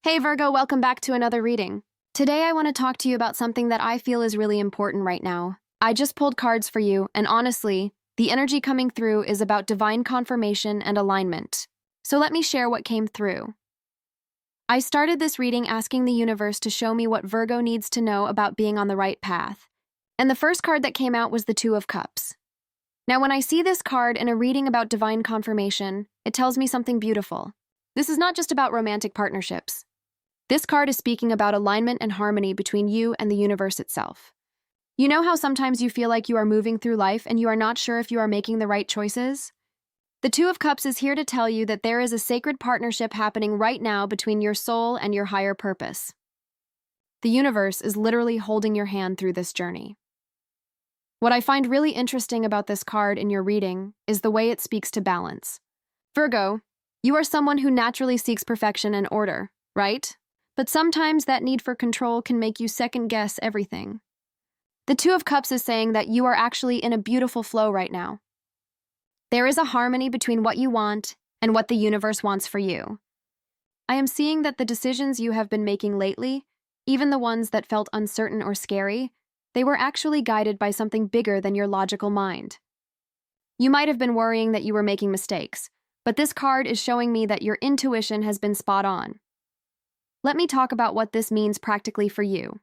Hey Virgo, welcome back to another reading. Today I want to talk to you about something that I feel is really important right now. I just pulled cards for you, and honestly, the energy coming through is about divine confirmation and alignment. So let me share what came through. I started this reading asking the universe to show me what Virgo needs to know about being on the right path. And the first card that came out was the Two of Cups. Now, when I see this card in a reading about divine confirmation, it tells me something beautiful. This is not just about romantic partnerships. This card is speaking about alignment and harmony between you and the universe itself. You know how sometimes you feel like you are moving through life and you are not sure if you are making the right choices? The Two of Cups is here to tell you that there is a sacred partnership happening right now between your soul and your higher purpose. The universe is literally holding your hand through this journey. What I find really interesting about this card in your reading is the way it speaks to balance. Virgo, you are someone who naturally seeks perfection and order, right? But sometimes that need for control can make you second-guess everything. The Two of Cups is saying that you are actually in a beautiful flow right now. There is a harmony between what you want and what the universe wants for you. I am seeing that the decisions you have been making lately, even the ones that felt uncertain or scary, they were actually guided by something bigger than your logical mind. You might have been worrying that you were making mistakes, but this card is showing me that your intuition has been spot on. Let me talk about what this means practically for you.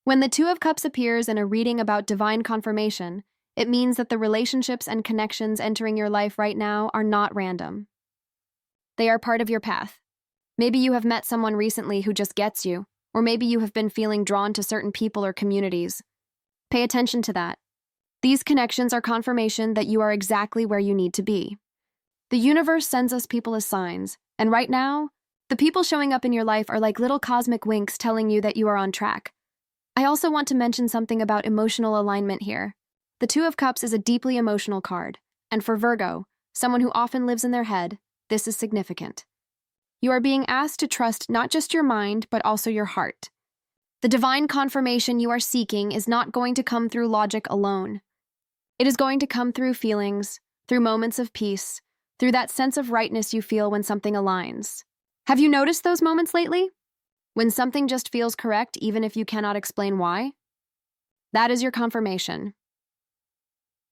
When the Two of Cups appears in a reading about divine confirmation, it means that the relationships and connections entering your life right now are not random. They are part of your path. Maybe you have met someone recently who just gets you, or maybe you have been feeling drawn to certain people or communities. Pay attention to that. These connections are confirmation that you are exactly where you need to be. The universe sends us people as signs, and right now, the people showing up in your life are like little cosmic winks telling you that you are on track. I also want to mention something about emotional alignment here. The Two of Cups is a deeply emotional card, and for Virgo, someone who often lives in their head, this is significant. You are being asked to trust not just your mind, but also your heart. The divine confirmation you are seeking is not going to come through logic alone. It is going to come through feelings, through moments of peace, through that sense of rightness you feel when something aligns. Have you noticed those moments lately? When something just feels correct even if you cannot explain why? That is your confirmation.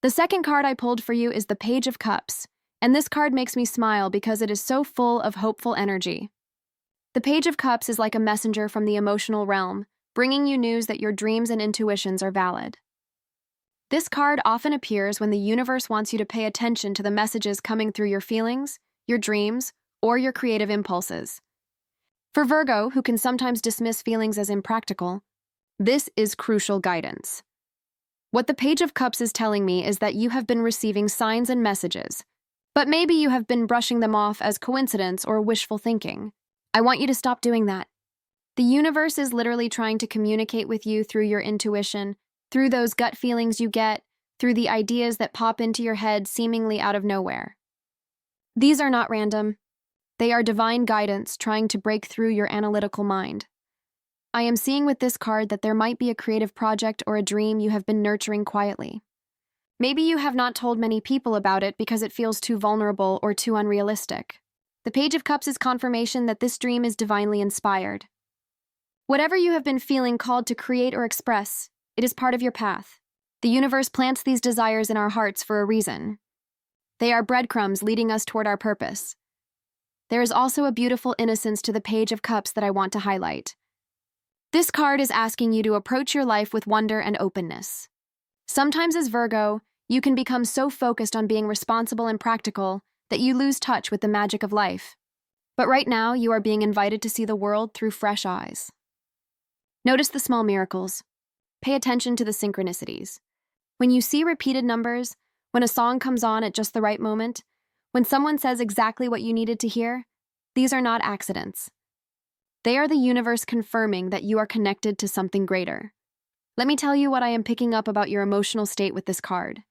The second card I pulled for you is the Page of Cups, and this card makes me smile because it is so full of hopeful energy. The Page of Cups is like a messenger from the emotional realm, bringing you news that your dreams and intuitions are valid. This card often appears when the universe wants you to pay attention to the messages coming through your feelings, your dreams, or your creative impulses. For Virgo, who can sometimes dismiss feelings as impractical, this is crucial guidance. What the Page of Cups is telling me is that you have been receiving signs and messages, but maybe you have been brushing them off as coincidence or wishful thinking. I want you to stop doing that. The universe is literally trying to communicate with you through your intuition, through those gut feelings you get, through the ideas that pop into your head seemingly out of nowhere. These are not random. They are divine guidance trying to break through your analytical mind. I am seeing with this card that there might be a creative project or a dream you have been nurturing quietly. Maybe you have not told many people about it because it feels too vulnerable or too unrealistic. The Page of Cups is confirmation that this dream is divinely inspired. Whatever you have been feeling called to create or express, it is part of your path. The universe plants these desires in our hearts for a reason. They are breadcrumbs leading us toward our purpose. There is also a beautiful innocence to the Page of Cups that I want to highlight. This card is asking you to approach your life with wonder and openness. Sometimes as Virgo, you can become so focused on being responsible and practical that you lose touch with the magic of life. But right now, you are being invited to see the world through fresh eyes. Notice the small miracles. Pay attention to the synchronicities. When you see repeated numbers, when a song comes on at just the right moment, when someone says exactly what you needed to hear, these are not accidents. They are the universe confirming that you are connected to something greater. Let me tell you what I am picking up about your emotional state with this card.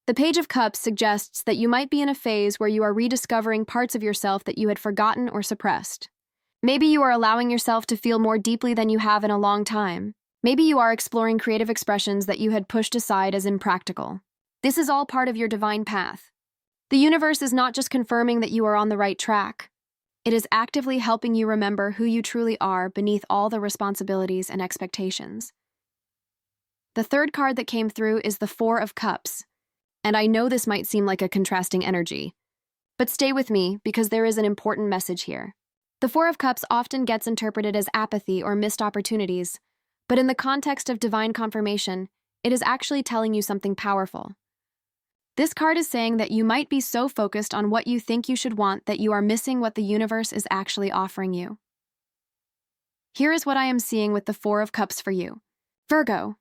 The Page of Cups suggests that you might be in a phase where you are rediscovering parts of yourself that you had forgotten or suppressed. Maybe you are allowing yourself to feel more deeply than you have in a long time. Maybe you are exploring creative expressions that you had pushed aside as impractical. This is all part of your divine path. The universe is not just confirming that you are on the right track. It is actively helping you remember who you truly are beneath all the responsibilities and expectations. The third card that came through is the Four of Cups. And I know this might seem like a contrasting energy, but stay with me because there is an important message here. The Four of Cups often gets interpreted as apathy or missed opportunities, but in the context of divine confirmation, it is actually telling you something powerful. This card is saying that you might be so focused on what you think you should want that you are missing what the universe is actually offering you. Here is what I am seeing with the Four of Cups for you. Virgo.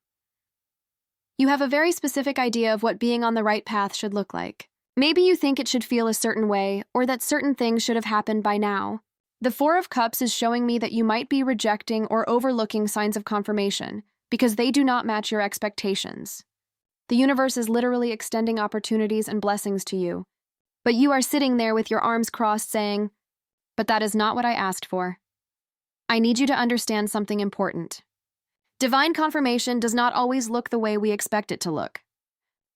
You have a very specific idea of what being on the right path should look like. Maybe you think it should feel a certain way, or that certain things should have happened by now. The Four of Cups is showing me that you might be rejecting or overlooking signs of confirmation because they do not match your expectations. The universe is literally extending opportunities and blessings to you, but you are sitting there with your arms crossed saying, "But that is not what I asked for." I need you to understand something important. Divine confirmation does not always look the way we expect it to look.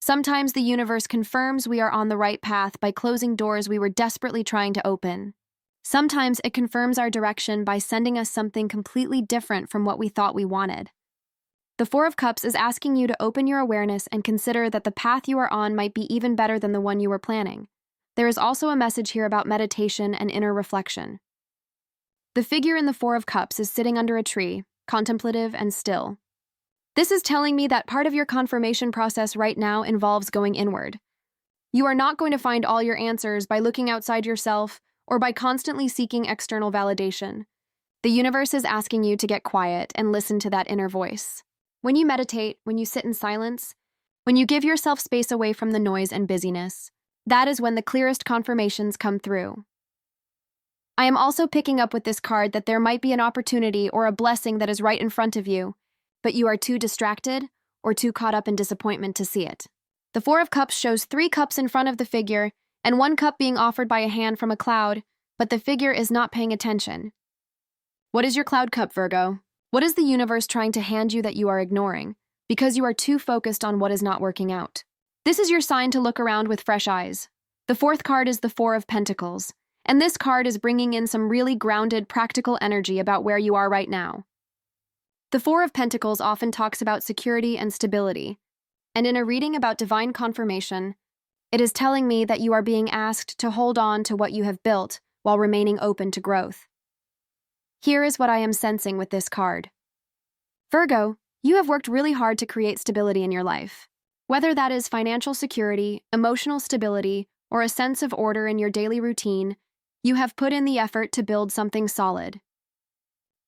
Sometimes the universe confirms we are on the right path by closing doors we were desperately trying to open. Sometimes it confirms our direction by sending us something completely different from what we thought we wanted. The Four of Cups is asking you to open your awareness and consider that the path you are on might be even better than the one you were planning. There is also a message here about meditation and inner reflection. The figure in the Four of Cups is sitting under a tree, contemplative and still. This is telling me that part of your confirmation process right now involves going inward. You are not going to find all your answers by looking outside yourself or by constantly seeking external validation. The universe is asking you to get quiet and listen to that inner voice. When you meditate, when you sit in silence, when you give yourself space away from the noise and busyness, that is when the clearest confirmations come through. I am also picking up with this card that there might be an opportunity or a blessing that is right in front of you, but you are too distracted or too caught up in disappointment to see it. The Four of Cups shows 3 cups in front of the figure and 1 cup being offered by a hand from a cloud, but the figure is not paying attention. What is your cloud cup, Virgo? What is the universe trying to hand you that you are ignoring because you are too focused on what is not working out? This is your sign to look around with fresh eyes. The 4th card is the Four of Pentacles, and this card is bringing in some really grounded, practical energy about where you are right now. The Four of Pentacles often talks about security and stability, and in a reading about divine confirmation, it is telling me that you are being asked to hold on to what you have built while remaining open to growth. Here is what I am sensing with this card. Virgo, you have worked really hard to create stability in your life. Whether that is financial security, emotional stability, or a sense of order in your daily routine, you have put in the effort to build something solid.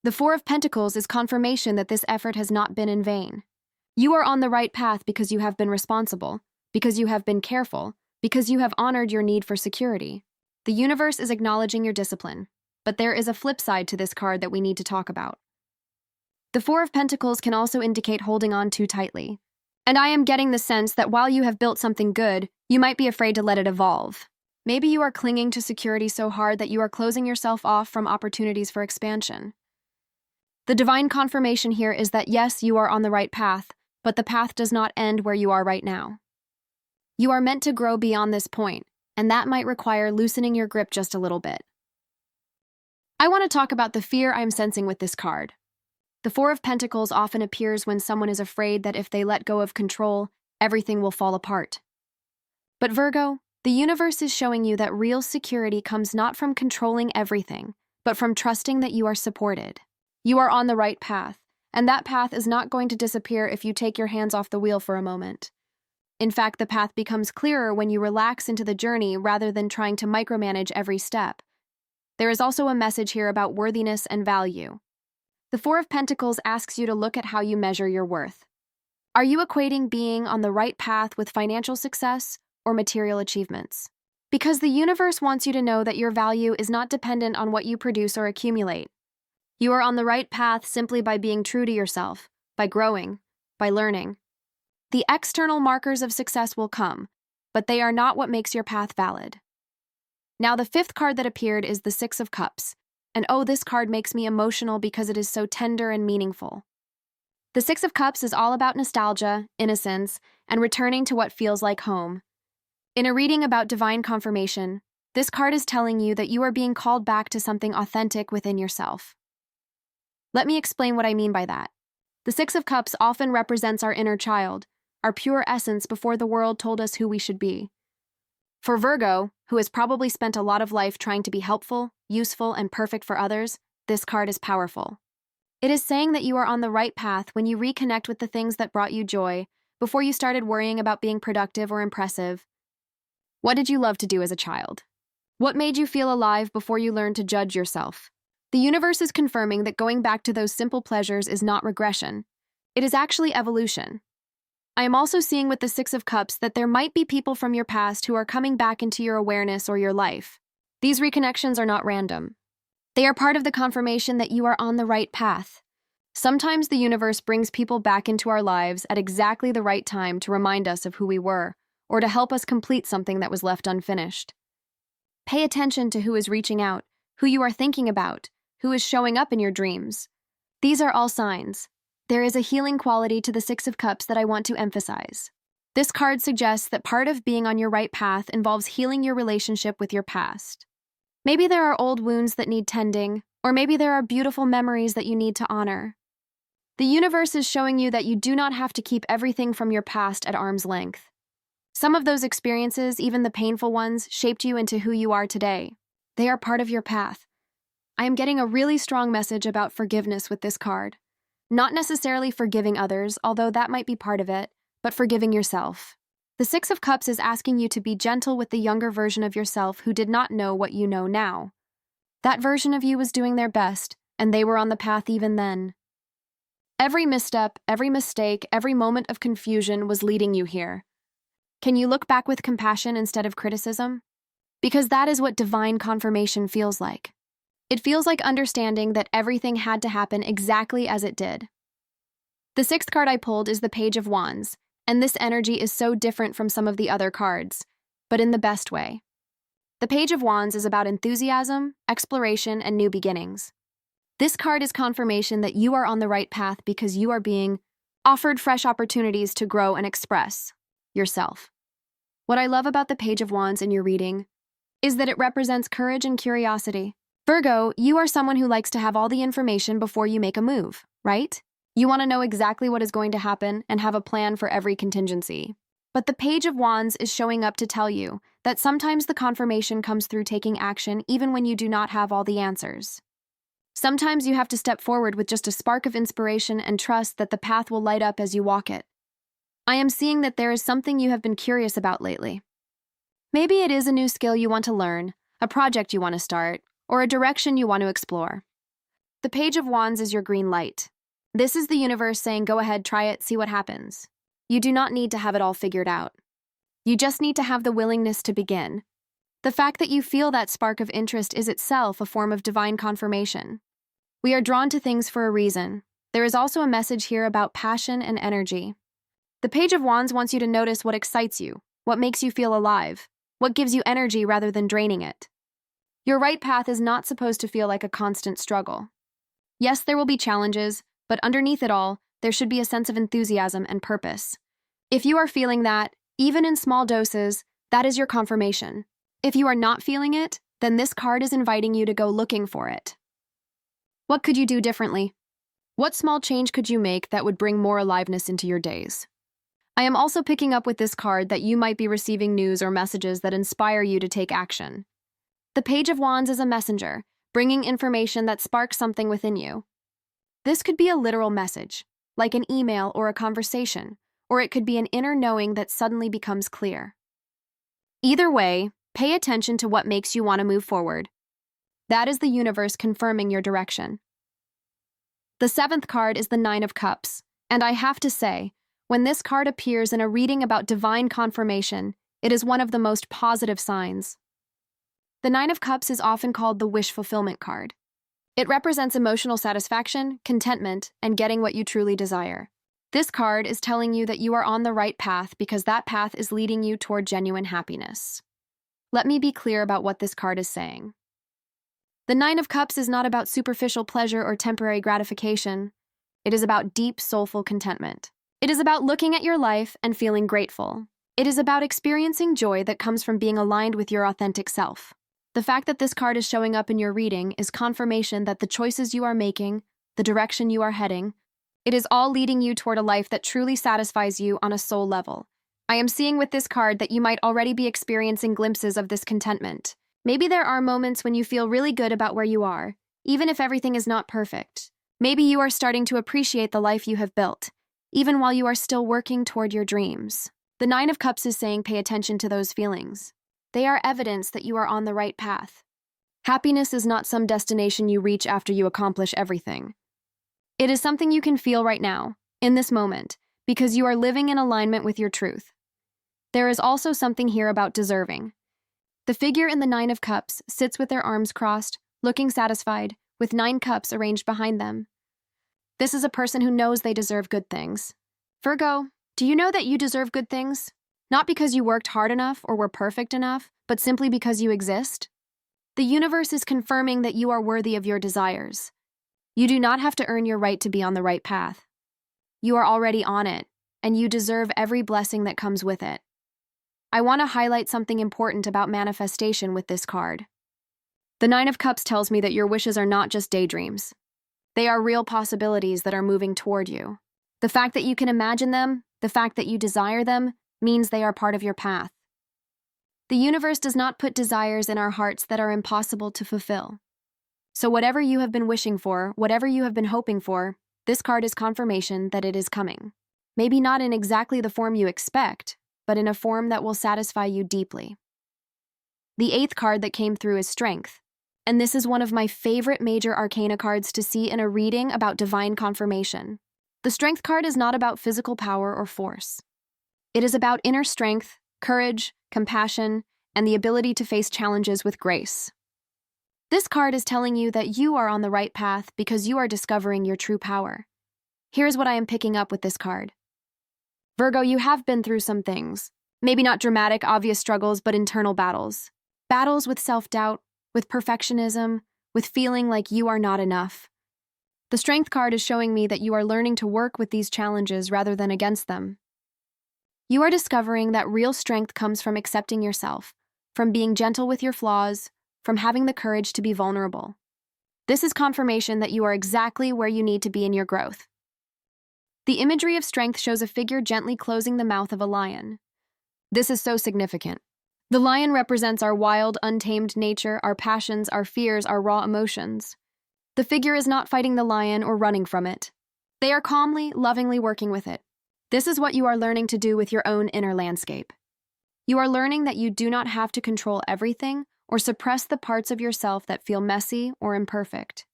The Four of Pentacles is confirmation that this effort has not been in vain. You are on the right path because you have been responsible, because you have been careful, because you have honored your need for security. The universe is acknowledging your discipline, but there is a flip side to this card that we need to talk about. The Four of Pentacles can also indicate holding on too tightly. And I am getting the sense that while you have built something good, you might be afraid to let it evolve. Maybe you are clinging to security so hard that you are closing yourself off from opportunities for expansion. The divine confirmation here is that yes, you are on the right path, but the path does not end where you are right now. You are meant to grow beyond this point, and that might require loosening your grip just a little bit. I want to talk about the fear I'm sensing with this card. The Four of Pentacles often appears when someone is afraid that if they let go of control, everything will fall apart. But Virgo, the universe is showing you that real security comes not from controlling everything, but from trusting that you are supported. You are on the right path, and that path is not going to disappear if you take your hands off the wheel for a moment. In fact, the path becomes clearer when you relax into the journey rather than trying to micromanage every step. There is also a message here about worthiness and value. The Four of Pentacles asks you to look at how you measure your worth. Are you equating being on the right path with financial success or material achievements? Because the universe wants you to know that your value is not dependent on what you produce or accumulate. You are on the right path simply by being true to yourself, by growing, by learning. The external markers of success will come, but they are not what makes your path valid. Now, the 5th card that appeared is the Six of Cups, and oh, this card makes me emotional because it is so tender and meaningful. The Six of Cups is all about nostalgia, innocence, and returning to what feels like home. In a reading about divine confirmation, This card is telling you that you are being called back to something authentic within yourself. Let me explain what I mean by that. The Six of Cups often represents our inner child, our pure essence before the world told us who we should be. For Virgo, who has probably spent a lot of life trying to be helpful, useful, and perfect for others, this card is powerful. It is saying that you are on the right path when you reconnect with the things that brought you joy before you started worrying about being productive or impressive. What did you love to do as a child? What made you feel alive before you learned to judge yourself? The universe is confirming that going back to those simple pleasures is not regression. It is actually evolution. I am also seeing with the Six of Cups that there might be people from your past who are coming back into your awareness or your life. These reconnections are not random. They are part of the confirmation that you are on the right path. Sometimes the universe brings people back into our lives at exactly the right time to remind us of who we were, or to help us complete something that was left unfinished. Pay attention to who is reaching out, who you are thinking about, who is showing up in your dreams. These are all signs. There is a healing quality to the Six of Cups that I want to emphasize. This card suggests that part of being on your right path involves healing your relationship with your past. Maybe there are old wounds that need tending, or maybe there are beautiful memories that you need to honor. The universe is showing you that you do not have to keep everything from your past at arm's length. Some of those experiences, even the painful ones, shaped you into who you are today. They are part of your path. I am getting a really strong message about forgiveness with this card. Not necessarily forgiving others, although that might be part of it, but forgiving yourself. The Six of Cups is asking you to be gentle with the younger version of yourself who did not know what you know now. That version of you was doing their best, and they were on the path even then. Every misstep, every mistake, every moment of confusion was leading you here. Can you look back with compassion instead of criticism? Because that is what divine confirmation feels like. It feels like understanding that everything had to happen exactly as it did. The sixth card I pulled is the Page of Wands, and this energy is so different from some of the other cards, but in the best way. The Page of Wands is about enthusiasm, exploration, and new beginnings. This card is confirmation that you are on the right path because you are being offered fresh opportunities to grow and express yourself. What I love about the Page of Wands in your reading is that it represents courage and curiosity. Virgo, you are someone who likes to have all the information before you make a move, right? You want to know exactly what is going to happen and have a plan for every contingency. But the Page of Wands is showing up to tell you that sometimes the confirmation comes through taking action even when you do not have all the answers. Sometimes you have to step forward with just a spark of inspiration and trust that the path will light up as you walk it. I am seeing that there is something you have been curious about lately. Maybe it is a new skill you want to learn, a project you want to start, or a direction you want to explore. The Page of Wands is your green light. This is the universe saying, go ahead, try it, see what happens. You do not need to have it all figured out. You just need to have the willingness to begin. The fact that you feel that spark of interest is itself a form of divine confirmation. We are drawn to things for a reason. There is also a message here about passion and energy. The Page of Wands wants you to notice what excites you, what makes you feel alive, what gives you energy rather than draining it. Your right path is not supposed to feel like a constant struggle. Yes, there will be challenges, but underneath it all, there should be a sense of enthusiasm and purpose. If you are feeling that, even in small doses, that is your confirmation. If you are not feeling it, then this card is inviting you to go looking for it. What could you do differently? What small change could you make that would bring more aliveness into your days? I am also picking up with this card that you might be receiving news or messages that inspire you to take action. The Page of Wands is a messenger, bringing information that sparks something within you. This could be a literal message, like an email or a conversation, or it could be an inner knowing that suddenly becomes clear. Either way, pay attention to what makes you want to move forward. That is the universe confirming your direction. The seventh card is the Nine of Cups, and I have to say, when this card appears in a reading about divine confirmation, it is one of the most positive signs. The Nine of Cups is often called the wish fulfillment card. It represents emotional satisfaction, contentment, and getting what you truly desire. This card is telling you that you are on the right path because that path is leading you toward genuine happiness. Let me be clear about what this card is saying. The Nine of Cups is not about superficial pleasure or temporary gratification. It is about deep, soulful contentment. It is about looking at your life and feeling grateful. It is about experiencing joy that comes from being aligned with your authentic self. The fact that this card is showing up in your reading is confirmation that the choices you are making, the direction you are heading, it is all leading you toward a life that truly satisfies you on a soul level. I am seeing with this card that you might already be experiencing glimpses of this contentment. Maybe there are moments when you feel really good about where you are, even if everything is not perfect. Maybe you are starting to appreciate the life you have built, even while you are still working toward your dreams. The Nine of Cups is saying pay attention to those feelings. They are evidence that you are on the right path. Happiness is not some destination you reach after you accomplish everything. It is something you can feel right now, in this moment, because you are living in alignment with your truth. There is also something here about deserving. The figure in the Nine of Cups sits with their arms crossed, looking satisfied, with 9 cups arranged behind them. This is a person who knows they deserve good things. Virgo, do you know that you deserve good things? Not because you worked hard enough or were perfect enough, but simply because you exist? The universe is confirming that you are worthy of your desires. You do not have to earn your right to be on the right path. You are already on it, and you deserve every blessing that comes with it. I want to highlight something important about manifestation with this card. The Nine of Cups tells me that your wishes are not just daydreams. They are real possibilities that are moving toward you. The fact that you can imagine them, the fact that you desire them, means they are part of your path. The universe does not put desires in our hearts that are impossible to fulfill. So whatever you have been wishing for, whatever you have been hoping for, this card is confirmation that it is coming. Maybe not in exactly the form you expect, but in a form that will satisfy you deeply. The 8th card that came through is Strength, and this is one of my favorite major arcana cards to see in a reading about divine confirmation. The Strength card is not about physical power or force. It is about inner strength, courage, compassion, and the ability to face challenges with grace. This card is telling you that you are on the right path because you are discovering your true power. Here's what I am picking up with this card. Virgo, you have been through some things. Maybe not dramatic, obvious struggles, but internal battles. Battles with self-doubt, with perfectionism, with feeling like you are not enough. The Strength card is showing me that you are learning to work with these challenges rather than against them. You are discovering that real strength comes from accepting yourself, from being gentle with your flaws, from having the courage to be vulnerable. This is confirmation that you are exactly where you need to be in your growth. The imagery of strength shows a figure gently closing the mouth of a lion. This is so significant. The lion represents our wild, untamed nature, our passions, our fears, our raw emotions. The figure is not fighting the lion or running from it. They are calmly, lovingly working with it. This is what you are learning to do with your own inner landscape. You are learning that you do not have to control everything or suppress the parts of yourself that feel messy or imperfect.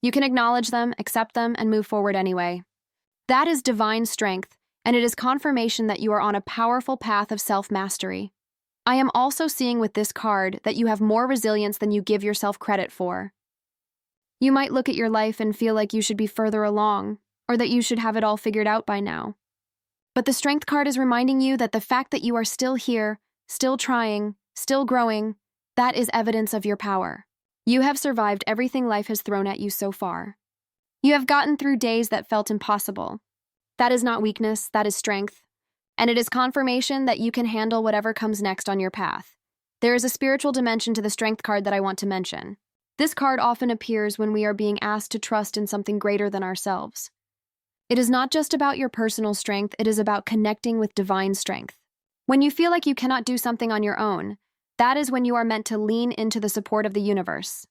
You can acknowledge them, accept them, and move forward anyway. That is divine strength, and it is confirmation that you are on a powerful path of self-mastery. I am also seeing with this card that you have more resilience than you give yourself credit for. You might look at your life and feel like you should be further along, or that you should have it all figured out by now. But the Strength card is reminding you that the fact that you are still here, still trying, still growing, that is evidence of your power. You have survived everything life has thrown at you so far. You have gotten through days that felt impossible. That is not weakness, that is strength. And it is confirmation that you can handle whatever comes next on your path. There is a spiritual dimension to the Strength card that I want to mention. This card often appears when we are being asked to trust in something greater than ourselves. It is not just about your personal strength, it is about connecting with divine strength. When you feel like you cannot do something on your own, that is when you are meant to lean into the support of the universe.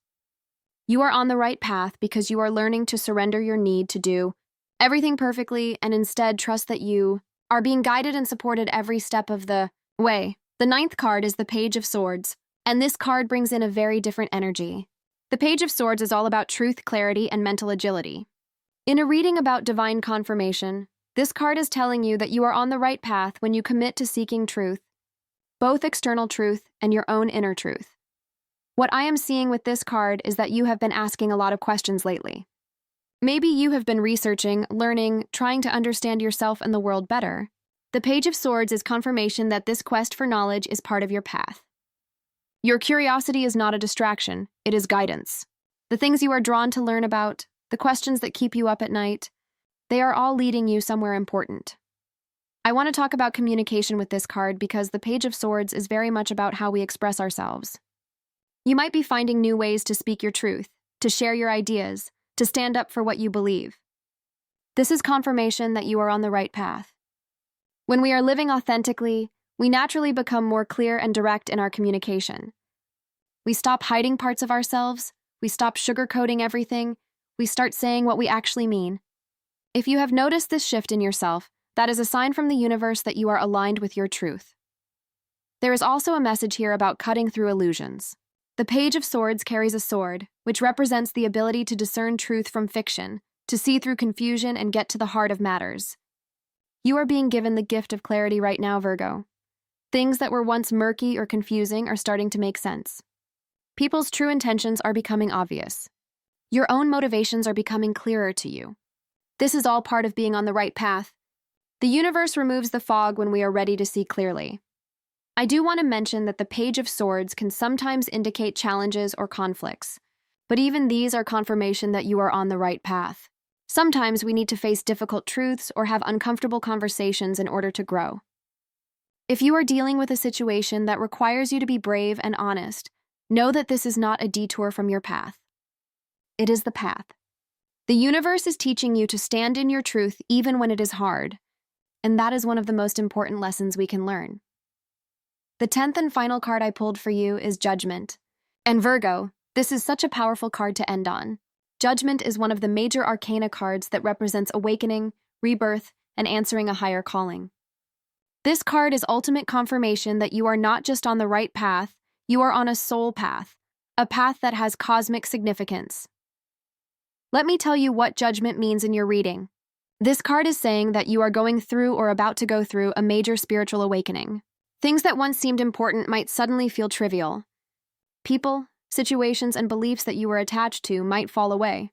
You are on the right path because you are learning to surrender your need to do everything perfectly and instead trust that you are being guided and supported every step of the way. The 9th card is the Page of Swords, and this card brings in a very different energy. The Page of Swords is all about truth, clarity, and mental agility. In a reading about divine confirmation, this card is telling you that you are on the right path when you commit to seeking truth, both external truth and your own inner truth. What I am seeing with this card is that you have been asking a lot of questions lately. Maybe you have been researching, learning, trying to understand yourself and the world better. The Page of Swords is confirmation that this quest for knowledge is part of your path. Your curiosity is not a distraction, it is guidance. The things you are drawn to learn about, the questions that keep you up at night, they are all leading you somewhere important. I want to talk about communication with this card because the Page of Swords is very much about how we express ourselves. You might be finding new ways to speak your truth, to share your ideas, to stand up for what you believe. This is confirmation that you are on the right path. When we are living authentically, we naturally become more clear and direct in our communication. We stop hiding parts of ourselves, we stop sugarcoating everything, we start saying what we actually mean. If you have noticed this shift in yourself, that is a sign from the universe that you are aligned with your truth. There is also a message here about cutting through illusions. The Page of Swords carries a sword, which represents the ability to discern truth from fiction, to see through confusion and get to the heart of matters. You are being given the gift of clarity right now, Virgo. Things that were once murky or confusing are starting to make sense. People's true intentions are becoming obvious. Your own motivations are becoming clearer to you. This is all part of being on the right path. The universe removes the fog when we are ready to see clearly. I do want to mention that the Page of Swords can sometimes indicate challenges or conflicts, but even these are confirmation that you are on the right path. Sometimes we need to face difficult truths or have uncomfortable conversations in order to grow. If you are dealing with a situation that requires you to be brave and honest, know that this is not a detour from your path. It is the path. The universe is teaching you to stand in your truth even when it is hard, and that is one of the most important lessons we can learn. The 10th and final card I pulled for you is Judgment. And Virgo, this is such a powerful card to end on. Judgment is one of the major arcana cards that represents awakening, rebirth, and answering a higher calling. This card is ultimate confirmation that you are not just on the right path, you are on a soul path, a path that has cosmic significance. Let me tell you what judgment means in your reading. This card is saying that you are going through or about to go through a major spiritual awakening. Things that once seemed important might suddenly feel trivial. People, situations, and beliefs that you were attached to might fall away.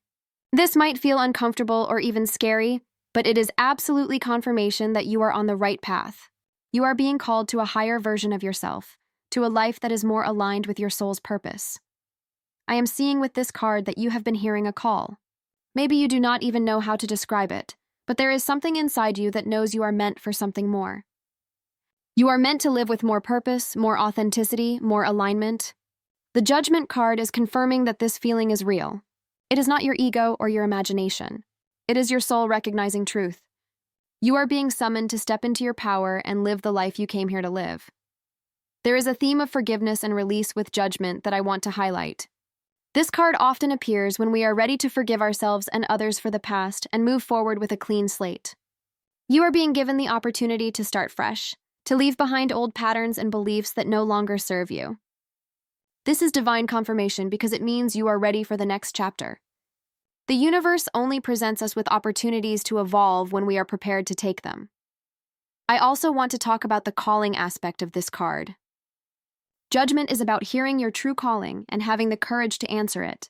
This might feel uncomfortable or even scary, but it is absolutely confirmation that you are on the right path. You are being called to a higher version of yourself, to a life that is more aligned with your soul's purpose. I am seeing with this card that you have been hearing a call. Maybe you do not even know how to describe it, but there is something inside you that knows you are meant for something more. You are meant to live with more purpose, more authenticity, more alignment. The Judgment card is confirming that this feeling is real. It is not your ego or your imagination. It is your soul recognizing truth. You are being summoned to step into your power and live the life you came here to live. There is a theme of forgiveness and release with Judgment that I want to highlight. This card often appears when we are ready to forgive ourselves and others for the past and move forward with a clean slate. You are being given the opportunity to start fresh, to leave behind old patterns and beliefs that no longer serve you. This is divine confirmation because it means you are ready for the next chapter. The universe only presents us with opportunities to evolve when we are prepared to take them. I also want to talk about the calling aspect of this card. Judgment is about hearing your true calling and having the courage to answer it.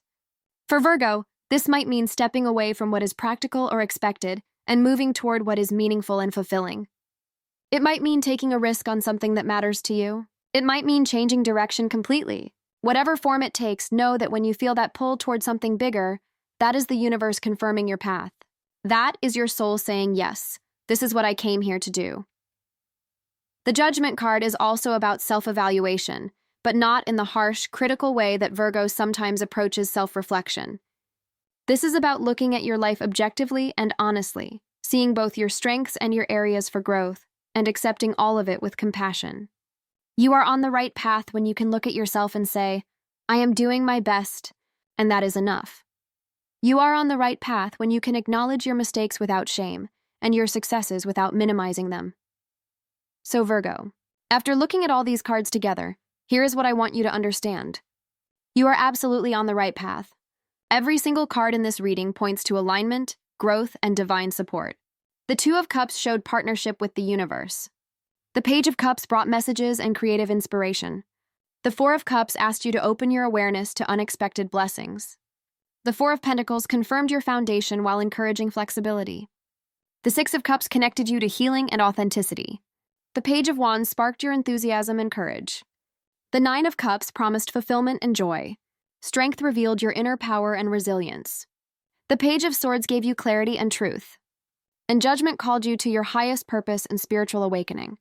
For Virgo, this might mean stepping away from what is practical or expected and moving toward what is meaningful and fulfilling. It might mean taking a risk on something that matters to you. It might mean changing direction completely. Whatever form it takes, know that when you feel that pull toward something bigger, that is the universe confirming your path. That is your soul saying, yes, this is what I came here to do. The Judgment card is also about self-evaluation, but not in the harsh, critical way that Virgo sometimes approaches self-reflection. This is about looking at your life objectively and honestly, seeing both your strengths and your areas for growth, and accepting all of it with compassion. You are on the right path when you can look at yourself and say, I am doing my best, and that is enough. You are on the right path when you can acknowledge your mistakes without shame, and your successes without minimizing them. So Virgo, after looking at all these cards together, here is what I want you to understand. You are absolutely on the right path. Every single card in this reading points to alignment, growth, and divine support. The Two of Cups showed partnership with the universe. The Page of Cups brought messages and creative inspiration. The Four of Cups asked you to open your awareness to unexpected blessings. The Four of Pentacles confirmed your foundation while encouraging flexibility. The Six of Cups connected you to healing and authenticity. The Page of Wands sparked your enthusiasm and courage. The Nine of Cups promised fulfillment and joy. Strength revealed your inner power and resilience. The Page of Swords gave you clarity and truth. And Judgment called you to your highest purpose and spiritual awakening.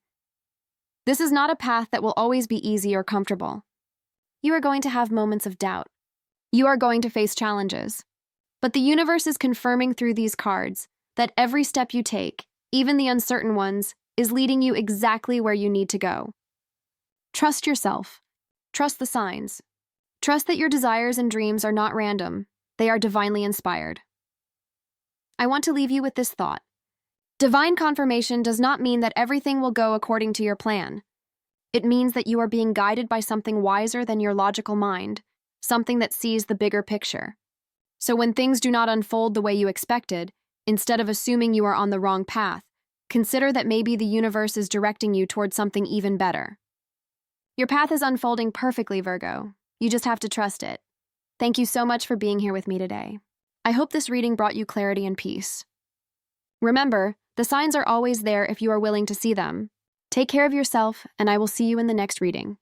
This is not a path that will always be easy or comfortable. you are going to have moments of doubt. You are going to face challenges. But the universe is confirming through these cards that every step you take, even the uncertain ones, is leading you exactly where you need to go. Trust yourself. Trust the signs. Trust that your desires and dreams are not random. They are divinely inspired. I want to leave you with this thought. Divine confirmation does not mean that everything will go according to your plan. It means that you are being guided by something wiser than your logical mind, something that sees the bigger picture. So when things do not unfold the way you expected, instead of assuming you are on the wrong path, consider that maybe the universe is directing you towards something even better. Your path is unfolding perfectly, Virgo. You just have to trust it. Thank you so much for being here with me today. I hope this reading brought you clarity and peace. Remember, the signs are always there if you are willing to see them. Take care of yourself, and I will see you in the next reading.